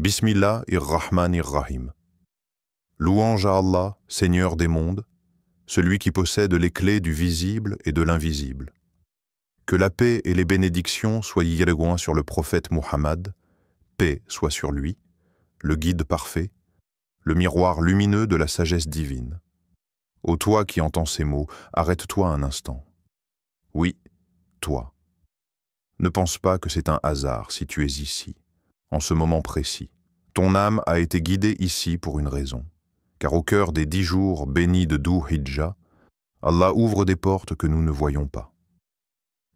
Bismillahir-Rahmanir-Rahim. Louange à Allah, Seigneur des mondes, celui qui possède les clés du visible et de l'invisible. Que la paix et les bénédictions soient yéregoin sur le prophète Muhammad, paix soit sur lui, le guide parfait, le miroir lumineux de la sagesse divine. Ô toi qui entends ces mots, arrête-toi un instant. Oui, toi. Ne pense pas que c'est un hasard si tu es ici, en ce moment précis. Ton âme a été guidée ici pour une raison, car au cœur des 10 jours bénis de Dhul Hijjah, Allah ouvre des portes que nous ne voyons pas.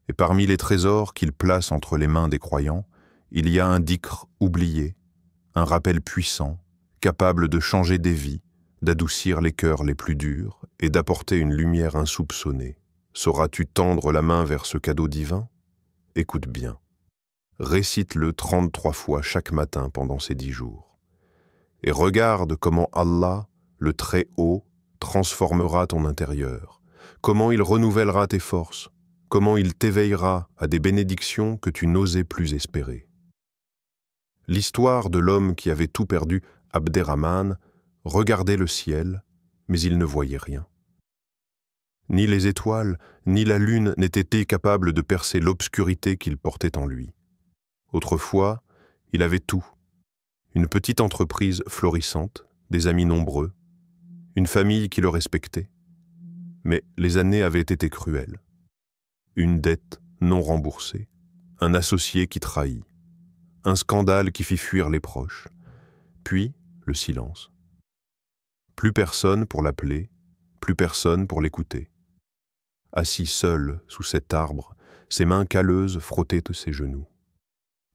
Et parmi les trésors qu'il place entre les mains des croyants, il y a un dhikr oublié, un rappel puissant, capable de changer des vies, d'adoucir les cœurs les plus durs et d'apporter une lumière insoupçonnée. Sauras-tu tendre la main vers ce cadeau divin? Écoute bien. Récite-le 33 fois chaque matin pendant ces 10 jours. Et regarde comment Allah, le Très-Haut, transformera ton intérieur, comment il renouvellera tes forces, comment il t'éveillera à des bénédictions que tu n'osais plus espérer. L'histoire de l'homme qui avait tout perdu, Abderrahman, regardait le ciel, mais il ne voyait rien. Ni les étoiles, ni la lune n'étaient capables de percer l'obscurité qu'il portait en lui. Autrefois, il avait tout. Une petite entreprise florissante, des amis nombreux, une famille qui le respectait. Mais les années avaient été cruelles. Une dette non remboursée, un associé qui trahit, un scandale qui fit fuir les proches, puis le silence. Plus personne pour l'appeler, plus personne pour l'écouter. Assis seul sous cet arbre, ses mains calleuses frottaient ses genoux.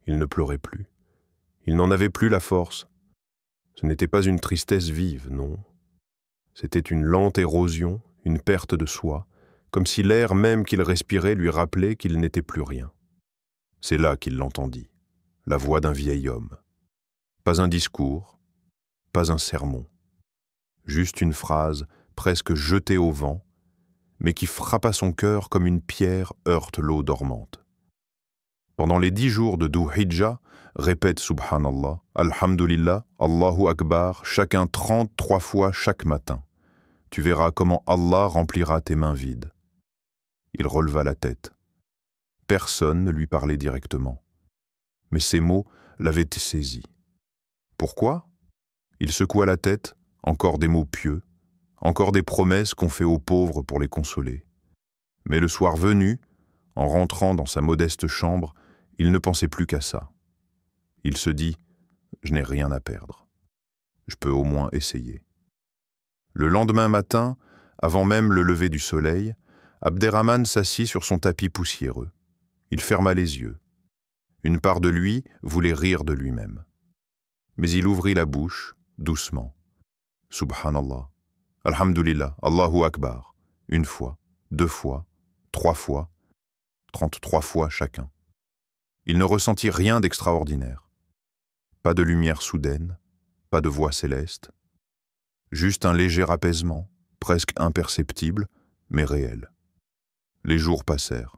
Il ne pleurait plus. Il n'en avait plus la force. Ce n'était pas une tristesse vive, non. C'était une lente érosion, une perte de soi, comme si l'air même qu'il respirait lui rappelait qu'il n'était plus rien. C'est là qu'il l'entendit, la voix d'un vieil homme. Pas un discours, pas un sermon. Juste une phrase presque jetée au vent, mais qui frappa son cœur comme une pierre heurte l'eau dormante. Pendant les 10 jours de Dhul Hijjah, répète Subhanallah, Alhamdulillah, Allahu Akbar, chacun 33 fois chaque matin. Tu verras comment Allah remplira tes mains vides. Il releva la tête. Personne ne lui parlait directement. Mais ces mots l'avaient saisi. Pourquoi? Il secoua la tête, encore des mots pieux, encore des promesses qu'on fait aux pauvres pour les consoler. Mais le soir venu, en rentrant dans sa modeste chambre, il ne pensait plus qu'à ça. Il se dit « Je n'ai rien à perdre. Je peux au moins essayer. » Le lendemain matin, avant même le lever du soleil, Abderrahman s'assit sur son tapis poussiéreux. Il ferma les yeux. Une part de lui voulait rire de lui-même. Mais il ouvrit la bouche, doucement. Subhanallah, Alhamdulillah, Allahu Akbar. 1 fois, 2 fois, 3 fois, 33 fois chacun. Il ne ressentit rien d'extraordinaire. Pas de lumière soudaine, pas de voix céleste. Juste un léger apaisement, presque imperceptible, mais réel. Les jours passèrent.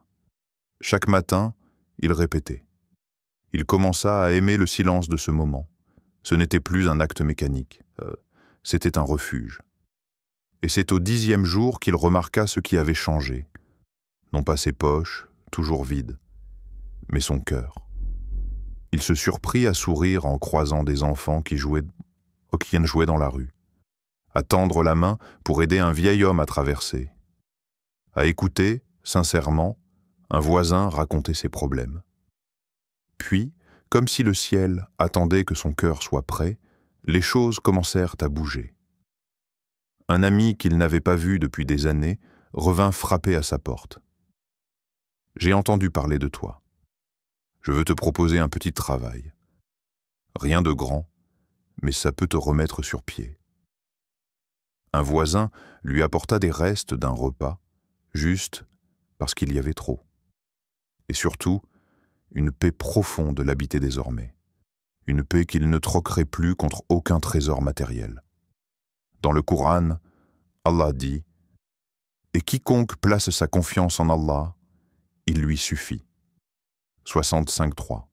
Chaque matin, il répétait. Il commença à aimer le silence de ce moment. Ce n'était plus un acte mécanique, c'était un refuge. Et c'est au 10e jour qu'il remarqua ce qui avait changé. Non pas ses poches, toujours vides, mais son cœur. Il se surprit à sourire en croisant des enfants qui jouaient dans la rue, à tendre la main pour aider un vieil homme à traverser, à écouter, sincèrement, un voisin raconter ses problèmes. Puis, comme si le ciel attendait que son cœur soit prêt, les choses commencèrent à bouger. Un ami qu'il n'avait pas vu depuis des années revint frapper à sa porte. « J'ai entendu parler de toi. Je veux te proposer un petit travail. Rien de grand, mais ça peut te remettre sur pied. » Un voisin lui apporta des restes d'un repas, juste parce qu'il y avait trop. Et surtout, une paix profonde l'habitait désormais. Une paix qu'il ne troquerait plus contre aucun trésor matériel. Dans le Coran, Allah dit « Et quiconque place sa confiance en Allah, il lui suffit. » 65.3.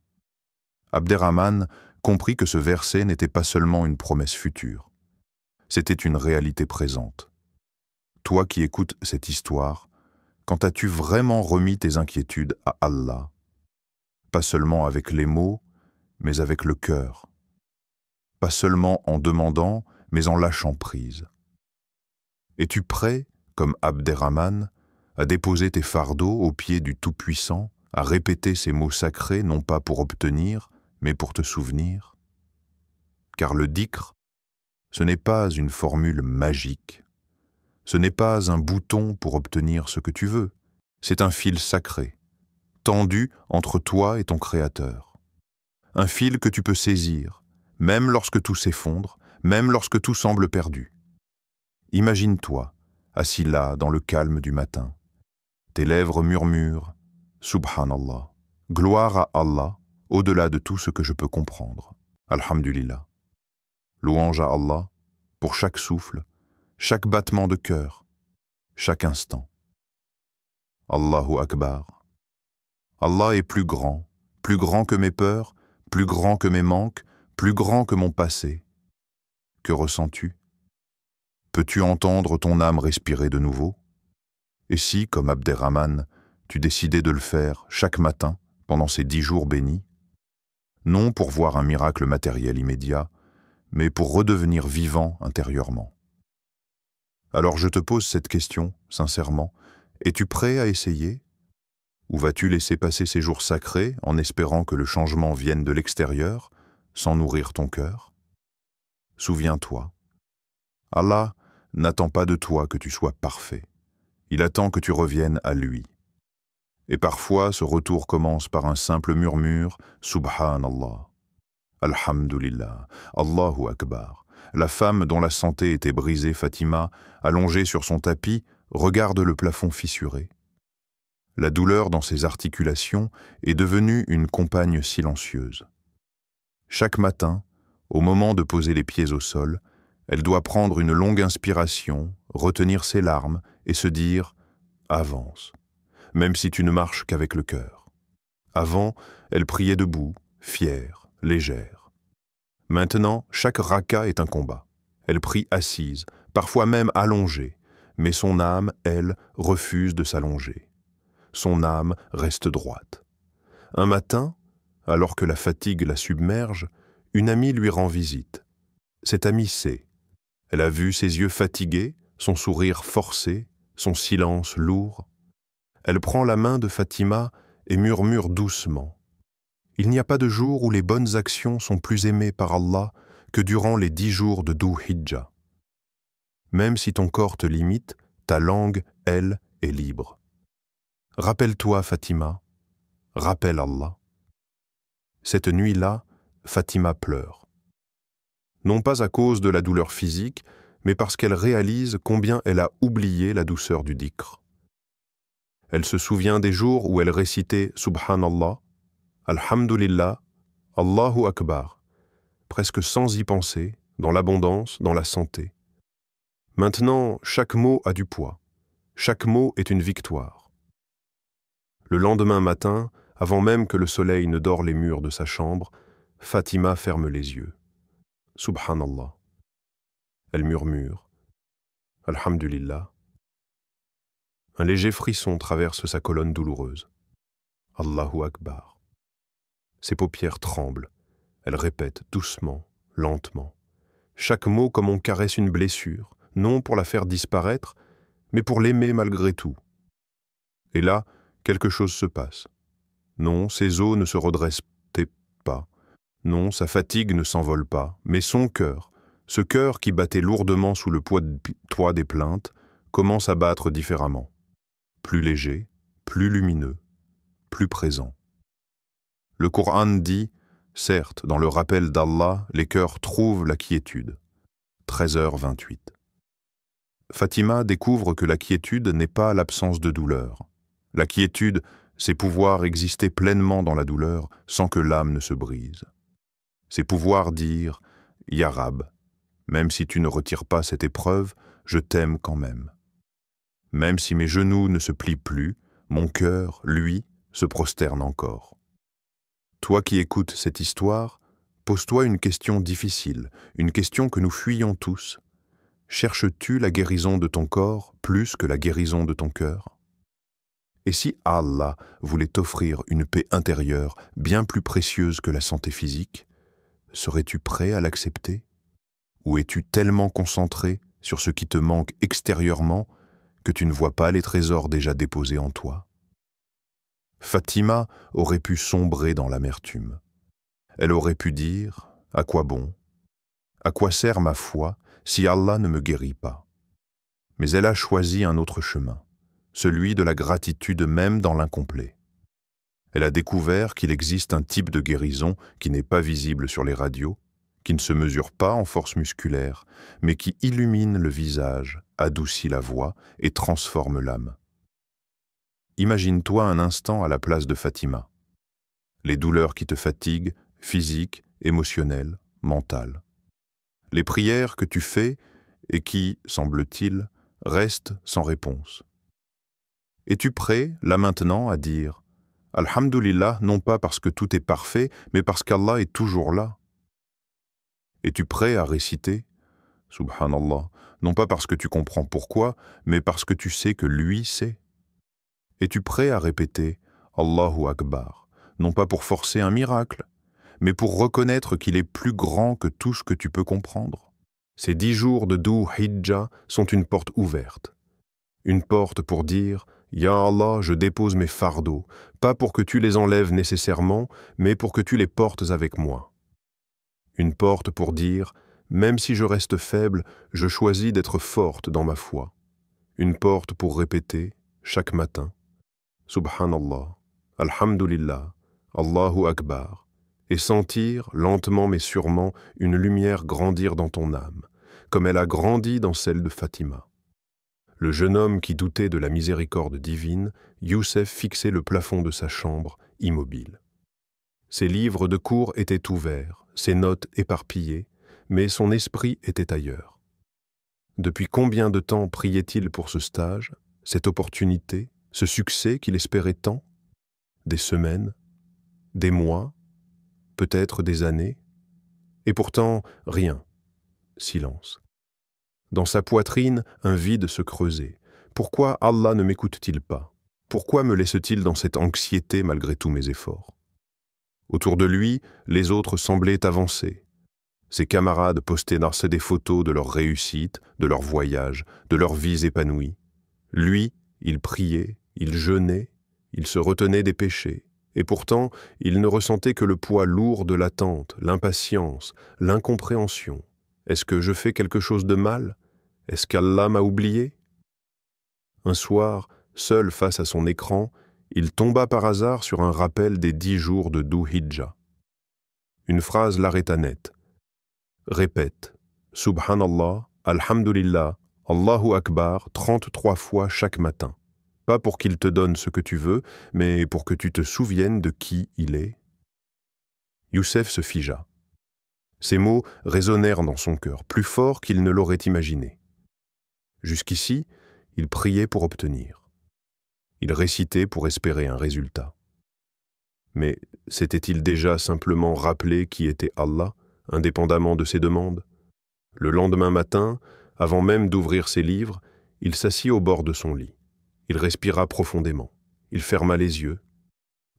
Abderrahman comprit que ce verset n'était pas seulement une promesse future, c'était une réalité présente. Toi qui écoutes cette histoire, quand as-tu vraiment remis tes inquiétudes à Allah, pas seulement avec les mots, mais avec le cœur, pas seulement en demandant, mais en lâchant prise? Es-tu prêt, comme Abderrahman, à déposer tes fardeaux aux pieds du Tout-Puissant, à répéter ces mots sacrés non pas pour obtenir, mais pour te souvenir? Car le dhikr, ce n'est pas une formule magique, ce n'est pas un bouton pour obtenir ce que tu veux, c'est un fil sacré, tendu entre toi et ton Créateur. Un fil que tu peux saisir, même lorsque tout s'effondre, même lorsque tout semble perdu. Imagine-toi, assis là dans le calme du matin. Tes lèvres murmurent « Subhanallah », gloire à Allah, au-delà de tout ce que je peux comprendre. Alhamdulillah. Louange à Allah pour chaque souffle, chaque battement de cœur, chaque instant. Allahu Akbar. Allah est plus grand que mes peurs, plus grand que mes manques, plus grand que mon passé. Que ressens-tu? Peux-tu entendre ton âme respirer de nouveau? Et si, comme Abderrahman, tu décidais de le faire chaque matin pendant ces 10 jours bénis, non pour voir un miracle matériel immédiat, mais pour redevenir vivant intérieurement? Alors je te pose cette question, sincèrement, es-tu prêt à essayer? Ou vas-tu laisser passer ces jours sacrés en espérant que le changement vienne de l'extérieur, sans nourrir ton cœur? Souviens-toi, Allah n'attend pas de toi que tu sois parfait. Il attend que tu reviennes à lui. Et parfois, ce retour commence par un simple murmure « Subhanallah »,« Alhamdulillah »,« Allahu Akbar ». La femme dont la santé était brisée, Fatima, allongée sur son tapis, regarde le plafond fissuré. La douleur dans ses articulations est devenue une compagne silencieuse. Chaque matin, au moment de poser les pieds au sol, elle doit prendre une longue inspiration, retenir ses larmes et se dire « Avance », même si tu ne marches qu'avec le cœur. Avant, elle priait debout, fière, légère. Maintenant, chaque raka est un combat. Elle prie assise, parfois même allongée, mais son âme, elle, refuse de s'allonger. Son âme reste droite. Un matin, alors que la fatigue la submerge, une amie lui rend visite. Cette amie sait. Elle a vu ses yeux fatigués, son sourire forcé, son silence lourd. Elle prend la main de Fatima et murmure doucement. Il n'y a pas de jour où les bonnes actions sont plus aimées par Allah que durant les 10 jours de Dhu Hijjah. Même si ton corps te limite, ta langue, elle, est libre. Rappelle-toi, Fatima, rappelle Allah. Cette nuit-là, Fatima pleure. Non pas à cause de la douleur physique, mais parce qu'elle réalise combien elle a oublié la douceur du dhikr. Elle se souvient des jours où elle récitait Subhanallah, Alhamdulillah, Allahu Akbar, presque sans y penser, dans l'abondance, dans la santé. Maintenant, chaque mot a du poids. Chaque mot est une victoire. Le lendemain matin, avant même que le soleil ne dore les murs de sa chambre, Fatima ferme les yeux. Subhanallah. Elle murmure. Alhamdulillah. Un léger frisson traverse sa colonne douloureuse. Allahu Akbar. Ses paupières tremblent. Elle répète doucement, lentement. Chaque mot comme on caresse une blessure, non pour la faire disparaître, mais pour l'aimer malgré tout. Et là, quelque chose se passe. Non, ses os ne se redressent pas. Non, sa fatigue ne s'envole pas, mais son cœur, ce cœur qui battait lourdement sous le poids des plaintes, commence à battre différemment. Plus léger, plus lumineux, plus présent. Le Coran dit, certes, dans le rappel d'Allah, les cœurs trouvent la quiétude. 13h28. Fatima découvre que la quiétude n'est pas l'absence de douleur. La quiétude, c'est pouvoir exister pleinement dans la douleur sans que l'âme ne se brise. C'est pouvoir dire « Ya Rab, même si tu ne retires pas cette épreuve, je t'aime quand même. Même si mes genoux ne se plient plus, mon cœur, lui, se prosterne encore. » Toi qui écoutes cette histoire, pose-toi une question difficile, une question que nous fuyons tous. Cherches-tu la guérison de ton corps plus que la guérison de ton cœur? Et si Allah voulait t'offrir une paix intérieure bien plus précieuse que la santé physique, serais-tu prêt à l'accepter? Ou es-tu tellement concentré sur ce qui te manque extérieurement que tu ne vois pas les trésors déjà déposés en toi? Fatima aurait pu sombrer dans l'amertume. Elle aurait pu dire « À quoi bon? À quoi sert ma foi si Allah ne me guérit pas ?» Mais elle a choisi un autre chemin, celui de la gratitude même dans l'incomplet. Elle a découvert qu'il existe un type de guérison qui n'est pas visible sur les radios, qui ne se mesure pas en force musculaire, mais qui illumine le visage, adoucit la voix et transforme l'âme. Imagine-toi un instant à la place de Fatima. Les douleurs qui te fatiguent, physiques, émotionnelles, mentales. Les prières que tu fais et qui, semble-t-il, restent sans réponse. Es-tu prêt, là maintenant, à dire « Alhamdulillah » non pas parce que tout est parfait, mais parce qu'Allah est toujours là? Es-tu prêt à réciter « Subhanallah » non pas parce que tu comprends pourquoi, mais parce que tu sais que lui sait? Es-tu prêt à répéter « Allahu Akbar » non pas pour forcer un miracle, mais pour reconnaître qu'il est plus grand que tout ce que tu peux comprendre? Ces 10 jours de Dhu Hijjah sont une porte ouverte. Une porte pour dire « Ya Allah, je dépose mes fardeaux, pas pour que tu les enlèves nécessairement, mais pour que tu les portes avec moi. » Une porte pour dire « Même si je reste faible, je choisis d'être forte dans ma foi. » Une porte pour répéter, chaque matin, « Subhanallah, Alhamdulillah, Allahu Akbar » et sentir, lentement mais sûrement, une lumière grandir dans ton âme, comme elle a grandi dans celle de Fatima. Le jeune homme qui doutait de la miséricorde divine, Youssef fixait le plafond de sa chambre, immobile. Ses livres de cours étaient ouverts, ses notes éparpillées, mais son esprit était ailleurs. Depuis combien de temps priait-il pour ce stage, cette opportunité, ce succès qu'il espérait tant? Des semaines, des mois, peut-être des années? Et pourtant, rien. Silence. Dans sa poitrine, un vide se creusait. Pourquoi Allah ne m'écoute-t-il pas? Pourquoi me laisse-t-il dans cette anxiété malgré tous mes efforts? Autour de lui, les autres semblaient avancer. Ses camarades postaient des photos de leurs réussites, de leurs voyages, de leurs vies épanouies. Lui, il priait, il jeûnait, il se retenait des péchés. Et pourtant, il ne ressentait que le poids lourd de l'attente, l'impatience, l'incompréhension. Est-ce que je fais quelque chose de mal? Est-ce qu'Allah m'a oublié? Un soir, seul face à son écran, il tomba par hasard sur un rappel des 10 jours de Dhu Hijjah. Une phrase l'arrêta net. Répète « Subhanallah, Alhamdulillah, Allahu Akbar » 33 fois chaque matin. Pas pour qu'il te donne ce que tu veux, mais pour que tu te souviennes de qui il est. Youssef se figea. Ces mots résonnèrent dans son cœur, plus fort qu'il ne l'aurait imaginé. Jusqu'ici, il priait pour obtenir. Il récitait pour espérer un résultat. Mais s'était-il déjà simplement rappelé qui était Allah, indépendamment de ses demandes? Le lendemain matin, avant même d'ouvrir ses livres, il s'assit au bord de son lit. Il respira profondément. Il ferma les yeux.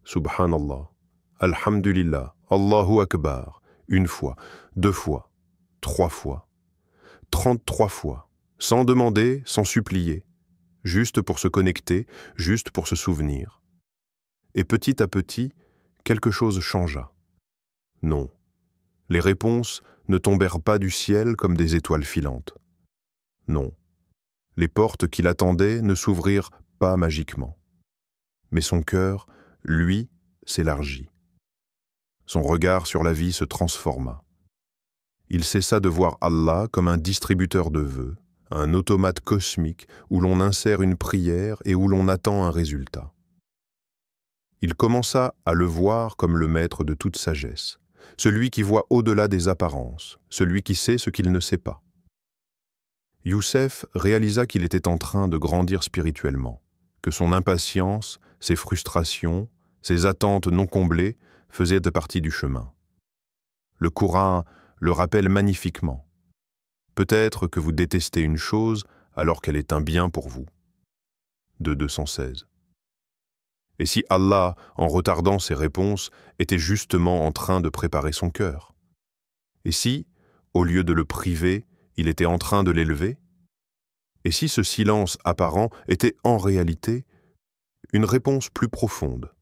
Subhanallah, Alhamdulillah, Allahu Akbar, 1 fois, 2 fois, 3 fois, 33 fois, sans demander, sans supplier, juste pour se connecter, juste pour se souvenir. Et petit à petit, quelque chose changea. Non, les réponses ne tombèrent pas du ciel comme des étoiles filantes. Non, les portes qui l'attendaient ne s'ouvrirent pas magiquement. Mais son cœur, lui, s'élargit. Son regard sur la vie se transforma. Il cessa de voir Allah comme un distributeur de vœux, un automate cosmique où l'on insère une prière et où l'on attend un résultat. Il commença à le voir comme le maître de toute sagesse, celui qui voit au-delà des apparences, celui qui sait ce qu'il ne sait pas. Youssef réalisa qu'il était en train de grandir spirituellement, que son impatience, ses frustrations, ses attentes non comblées faisaient partie du chemin. Le Coran le rappelle magnifiquement. Peut-être que vous détestez une chose alors qu'elle est un bien pour vous. De 216. Et si Allah, en retardant ses réponses, était justement en train de préparer son cœur? Et si, au lieu de le priver, il était en train de l'élever? Et si ce silence apparent était en réalité une réponse plus profonde?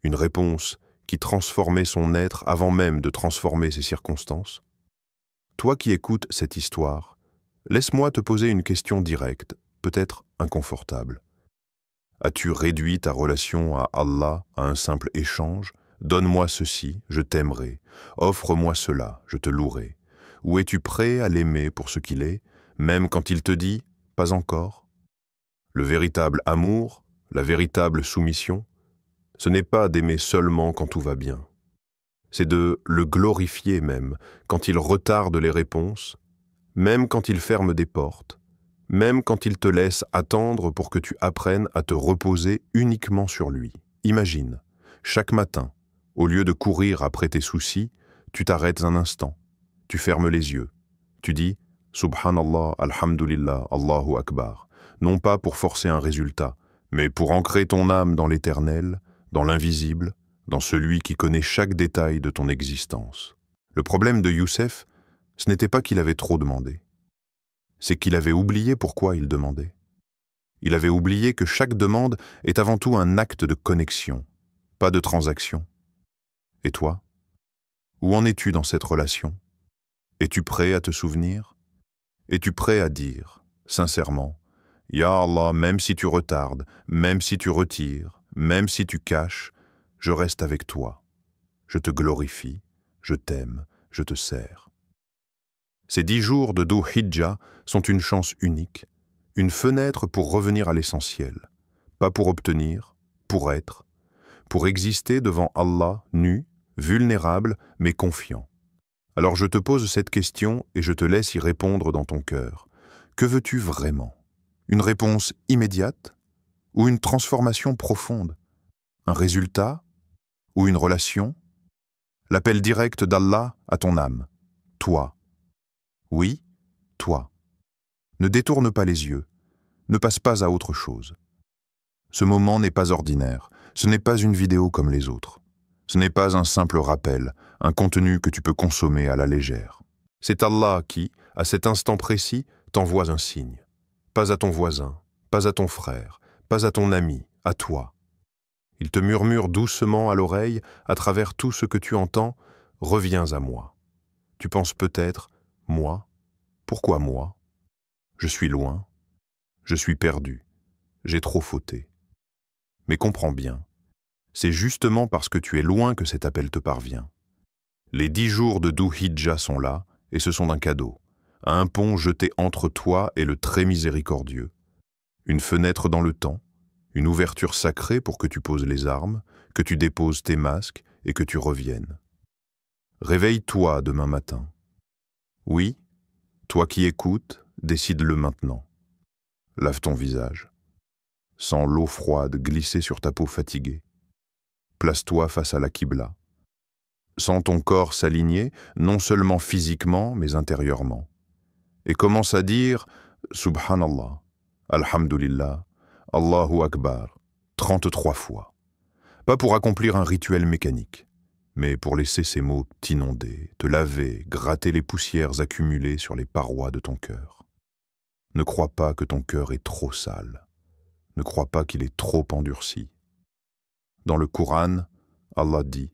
Une réponse qui transformait son être avant même de transformer ses circonstances? Toi qui écoutes cette histoire, laisse-moi te poser une question directe, peut-être inconfortable. As-tu réduit ta relation à Allah à un simple échange? Donne-moi ceci, je t'aimerai. Offre-moi cela, je te louerai. Ou es-tu prêt à l'aimer pour ce qu'il est, même quand il te dit « pas encore » ? Le véritable amour, la véritable soumission, ce n'est pas d'aimer seulement quand tout va bien. C'est de le glorifier même quand il retarde les réponses, même quand il ferme des portes, même quand il te laisse attendre pour que tu apprennes à te reposer uniquement sur lui. Imagine, chaque matin, au lieu de courir après tes soucis, tu t'arrêtes un instant, tu fermes les yeux, tu dis « Subhanallah, Alhamdulillah, Allahu Akbar », non pas pour forcer un résultat, mais pour ancrer ton âme dans l'éternel, dans l'invisible, dans celui qui connaît chaque détail de ton existence. Le problème de Youssef, ce n'était pas qu'il avait trop demandé. C'est qu'il avait oublié pourquoi il demandait. Il avait oublié que chaque demande est avant tout un acte de connexion, pas de transaction. Et toi? Où en es-tu dans cette relation? Es-tu prêt à te souvenir? Es-tu prêt à dire, sincèrement, « Ya Allah, même si tu retardes, même si tu retires, même si tu caches, je reste avec toi. Je te glorifie, je t'aime, je te sers. » Ces 10 jours de Dhul Hijjah sont une chance unique, une fenêtre pour revenir à l'essentiel, pas pour obtenir, pour être, pour exister devant Allah nu, vulnérable, mais confiant. Alors je te pose cette question et je te laisse y répondre dans ton cœur. Que veux-tu vraiment? Une réponse immédiate ou une transformation profonde? Un résultat ou une relation? L'appel direct d'Allah à ton âme. Toi. Oui, toi. Ne détourne pas les yeux. Ne passe pas à autre chose. Ce moment n'est pas ordinaire. Ce n'est pas une vidéo comme les autres. Ce n'est pas un simple rappel, un contenu que tu peux consommer à la légère. C'est Allah qui, à cet instant précis, t'envoie un signe. Pas à ton voisin, pas à ton frère, pas à ton ami, à toi. Il te murmure doucement à l'oreille, à travers tout ce que tu entends, « Reviens à moi ». Tu penses peut-être, « Moi? Pourquoi moi? Je suis loin, je suis perdu, j'ai trop fauté. » Mais comprends bien, c'est justement parce que tu es loin que cet appel te parvient. Les 10 jours de Dhul Hijjah sont là, et ce sont un cadeau, un pont jeté entre toi et le très miséricordieux, une fenêtre dans le temps, une ouverture sacrée pour que tu poses les armes, que tu déposes tes masques et que tu reviennes. Réveille-toi demain matin. Oui, toi qui écoutes, décide-le maintenant. Lave ton visage. Sens l'eau froide glisser sur ta peau fatiguée. Place-toi face à la Qibla. Sens ton corps s'aligner, non seulement physiquement, mais intérieurement. Et commence à dire « Subhanallah, Alhamdulillah, Allahu Akbar » 33 fois. Pas pour accomplir un rituel mécanique, mais pour laisser ces mots t'inonder, te laver, gratter les poussières accumulées sur les parois de ton cœur. Ne crois pas que ton cœur est trop sale. Ne crois pas qu'il est trop endurci. Dans le Coran, Allah dit,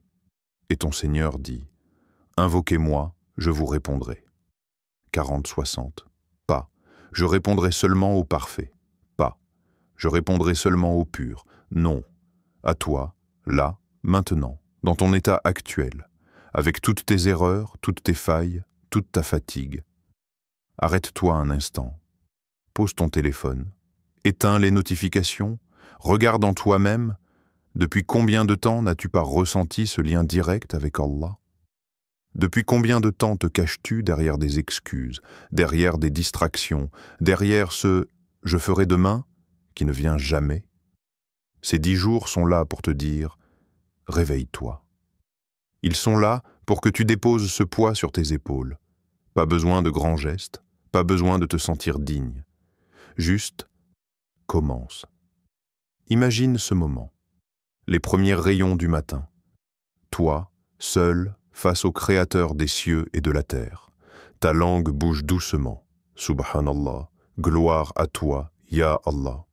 et ton Seigneur dit, « Invoquez-moi, je vous répondrai. » 40-60. Pas. Je répondrai seulement au parfait. Pas. Je répondrai seulement au pur. Non. À toi, là, maintenant, dans ton état actuel, avec toutes tes erreurs, toutes tes failles, toute ta fatigue. Arrête-toi un instant. Pose ton téléphone. Éteins les notifications. Regarde en toi-même. Depuis combien de temps n'as-tu pas ressenti ce lien direct avec Allah? Depuis combien de temps te caches-tu derrière des excuses, derrière des distractions, derrière ce « je ferai demain » qui ne vient jamais? Ces 10 jours sont là pour te dire « réveille-toi ». Ils sont là pour que tu déposes ce poids sur tes épaules. Pas besoin de grands gestes, pas besoin de te sentir digne. Juste, commence. Imagine ce moment. Les premiers rayons du matin. Toi, seul, face au Créateur des cieux et de la terre. Ta langue bouge doucement. Subhanallah, gloire à toi, Ya Allah.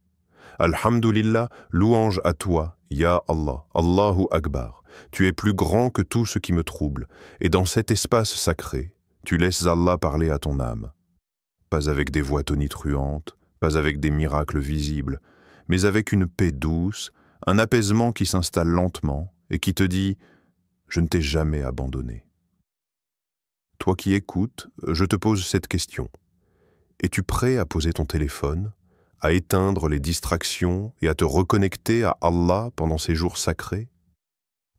Alhamdulillah, louange à toi, Ya Allah. Allahu Akbar. Tu es plus grand que tout ce qui me trouble, et dans cet espace sacré, tu laisses Allah parler à ton âme. Pas avec des voix tonitruantes, pas avec des miracles visibles, mais avec une paix douce, un apaisement qui s'installe lentement et qui te dit « Je ne t'ai jamais abandonné ». Toi qui écoutes, je te pose cette question. Es-tu prêt à poser ton téléphone, à éteindre les distractions et à te reconnecter à Allah pendant ces jours sacrés?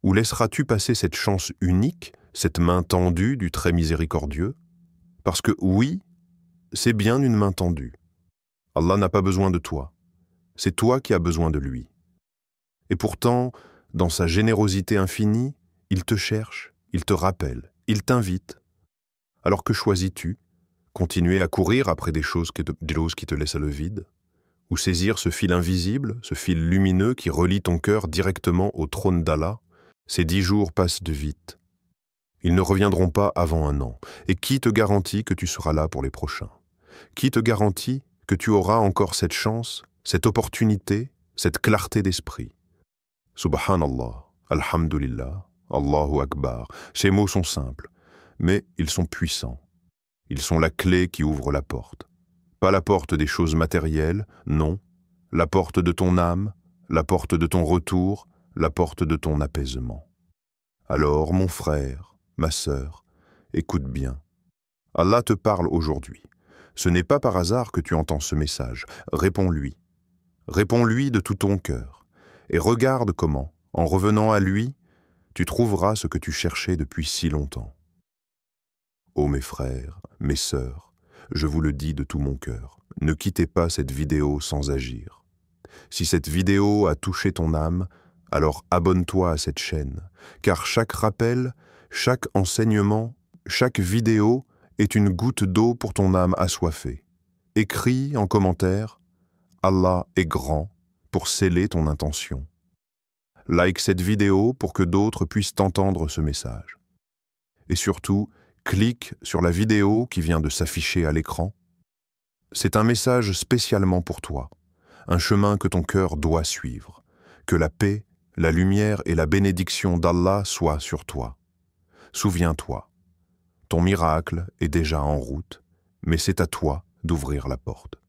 Ou laisseras-tu passer cette chance unique, cette main tendue du très miséricordieux? Parce que oui, c'est bien une main tendue. Allah n'a pas besoin de toi. C'est toi qui as besoin de lui. Et pourtant, dans sa générosité infinie, il te cherche, il te rappelle, il t'invite. Alors que choisis-tu? Continuer à courir après des choses qui te laissent le vide? Ou saisir ce fil invisible, ce fil lumineux qui relie ton cœur directement au trône d'Allah? Ces 10 jours passent de vite. Ils ne reviendront pas avant un an. Et qui te garantit que tu seras là pour les prochains? Qui te garantit que tu auras encore cette chance, cette opportunité, cette clarté d'esprit? Subhanallah, Alhamdulillah, Allahu Akbar. Ces mots sont simples, mais ils sont puissants. Ils sont la clé qui ouvre la porte. Pas la porte des choses matérielles, non. La porte de ton âme, la porte de ton retour, la porte de ton apaisement. Alors, mon frère, ma sœur, écoute bien. Allah te parle aujourd'hui. Ce n'est pas par hasard que tu entends ce message. Réponds-lui. Réponds-lui de tout ton cœur. Et regarde comment, en revenant à lui, tu trouveras ce que tu cherchais depuis si longtemps. Ô mes frères, mes sœurs, je vous le dis de tout mon cœur, ne quittez pas cette vidéo sans agir. Si cette vidéo a touché ton âme, alors abonne-toi à cette chaîne, car chaque rappel, chaque enseignement, chaque vidéo est une goutte d'eau pour ton âme assoiffée. Écris en commentaire « Allah est grand » pour sceller ton intention. Like cette vidéo pour que d'autres puissent entendre ce message. Et surtout, clique sur la vidéo qui vient de s'afficher à l'écran. C'est un message spécialement pour toi, un chemin que ton cœur doit suivre. Que la paix, la lumière et la bénédiction d'Allah soient sur toi. Souviens-toi, ton miracle est déjà en route, mais c'est à toi d'ouvrir la porte.